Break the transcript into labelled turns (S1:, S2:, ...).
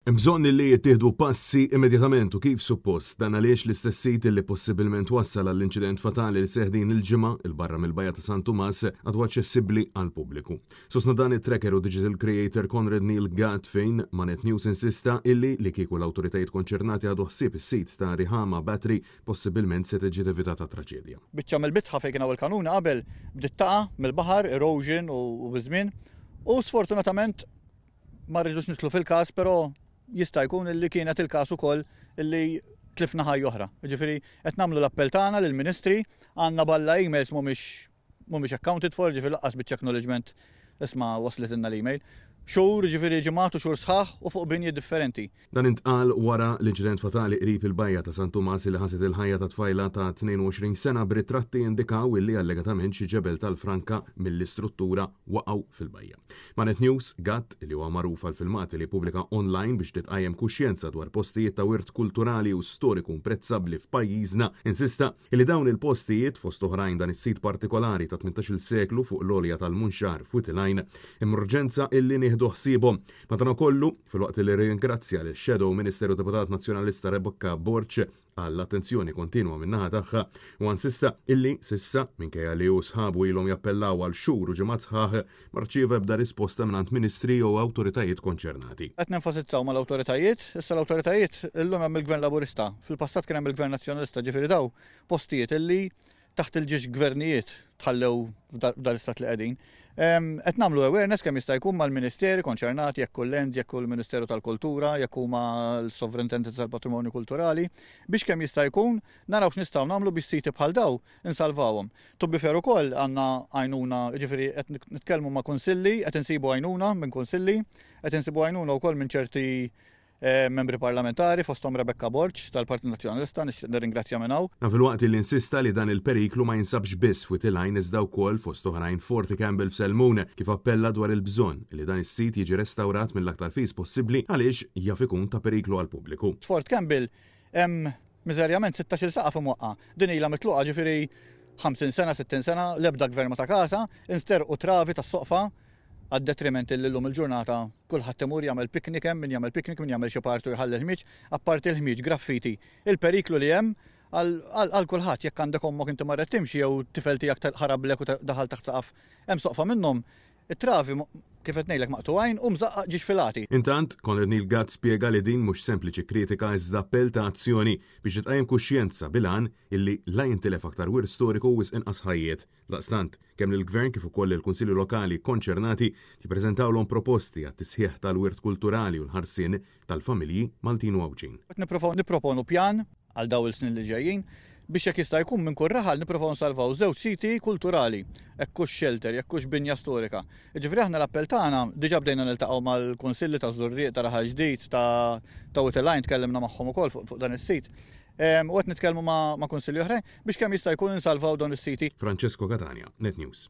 S1: Bżonn li jittieħdu passi immedjatament u kif suppost dan għaliex l-istess sit li possibilment wassal għall-inċident fatali li seħdin il-ġimgħa il-barra mill-Bajja ta' San Tumas għadu aċċessibbli għall-pubbliku. Sostna dan it-tracker u digital creator Conrad Neil Gatt fejn Manet News insista illi li kieku l-awtoritajiet konċernati għadu ħsieb is-sit ta' Rihama Battery possibilment se tiġi evitata traċedja.
S2: Biċċa mill-bitħa fejn kien il-kanuna qabel bdiet taqa' mill-baħar, erosion u biżmien u sfortunatament ma rridux nidħlu fil-każ, però jista' jkun illi kienet il-każ ukoll illi tlifna ħajja oħra. Ġifieri qed nagħmlu l-appell tagħna lill-Ministri, għandna balla emails mhumiex accounted for, ġifieri laqqas bit-acknowledgement isma' waslitilna l-email. Xhur ġifieri ġimgħat u xhur sħaħ u fuq binji differenti.
S1: Dan intqal wara l-inċident fatali qrib il-Bajja ta' San Tumas li ħaset il-ħajja ta' tfajla ta' 22 sena b'ritratti indikaw illi allegatament xi ġebel tal-Franka mill-istruttura waqgħu fil-Bajja. Manet News Gatt li huwa magħruf għall-filmati li pubblika online biex titqajjem kuxjenza dwar postijiet ta' wirt kulturali u storiku imprezzabbli f'pajjiżna, insista li dawn il-postijiet fost oħrajn dan is-sit partikolari ta' 18-il seklu fuq l-olja tal-Munxar f'Witilajn imurġenza illi ħsiebhom. Madankollu, fil-waqt li ringrazzja l-Shadow Ministeru Deputat Nazzjonalista Rebecca Borch għall-attenzjoni kontinwa min-naħa tagħha u insista illi sissa minkejja li hu sħabu ilhom jappellaw għal xhur u ġimgħat sħaħ ma rċieva ebda risposta mingħand ministri u awtoritajiet konċernati.
S2: Qed nenfasizzaw mal-awtoritajiet, issa l-awtoritajiet illum hemm il-Gvern Laburista. Fil-passat kien hemm il-Gvern Nazzjonalista, ġifieri daw postijiet illi taħt il-ġiex gvernijiet tħallew f'dal-istat li qegħdin. Qed nagħmlu awareness kemm jista' jkun mal-Ministeri konċernati jekk l-Lens, jekk il-Ministeru tal-Kultura, jekk huma l-Sovrintendenza tal-Patrimonju Kulturali biex kemm jista' jkun naraw x'nistgħu nagħmlu biex siti bħal daw insalvawhom. Tubbi fer ukoll għandna għajnuna, ġifieri qed nitkellmu ma' kunsilli, qed insibu għajnuna minn kunsilli, qed insibu għajnuna wkoll minn ċerti membri parlamentari fosthom Rebecca Borch tal-Partit Nazzjonalista, nirringrazzja minn hawn.
S1: Fil-waqt li insista li dan il-periklu ma jinsabx biss f'Witilajn iżda wkoll fost oħrajn Forti Campbell f'Selmuna kif appella dwar il-bżonn li dan is-sit jiġi restawrat mill-aktar fis possibbli għaliex jaf ikun ta' periklu għall-pubbliku.
S2: Fort Campbell hemm miżerjament 16-il saqaf imwaqqa. Din ilha mitluqa ġifieri 50 sena, 60 sena, l-ebda gvern ta' casa, insterqu travi tas-soqfa għad-detriment illum il-ġurnata kulħadd imur jagħmel piknik hemm, min jagħmel piknik, min jagħmel xi partu jħalli l-ħmiġ, apparti l-ħmiġ, graffiti. Il-periklu li hemm għal kulħadd jekk għandek ommok inti marret timxi jew tifel tiegħek ħarablek u daħal taħt saqaf hemm soqfa minnhom. It-travi kif qed ngħidlek maqtugħajn u mżaqqaq ġiex filati.
S1: Intant, Conrad Neil Gatt spjega li din mhux sempliċi kritika iżda appell ta' azzjoni biex itqajjem kuxjenza bilan illi la jintilef aktar wir storiku u inqas ħajjiet. Daqstant, kemm lill-Gvern kif ukoll il-Kunsilli Lokali konċernati jippreżentawlhom proposti għat-tisħiħ tal-wirt kulturali u l-ħarsien tal-familji Maltin u Għawġin.
S2: Nipproponu pjan għal daw il-snin li ġejjin biex jekk jista' jkun minn kull raħal nippruvaw nsalvaw żewġ siti kulturali, hekk shelter, jekk binja storika. Ġifieri aħna l-appell tagħna diġà bdejna niltaqgħu mal-Kunsilli ta' Raħal Ġdid ta' Witilajn tkellimna magħhom ukoll fuq dan is-sit. U qed nitkellmu ma' kunsilli oħrajn biex kemm jista' jkun insalvaw dawn is-siti.
S1: Francesco Catania, Net News.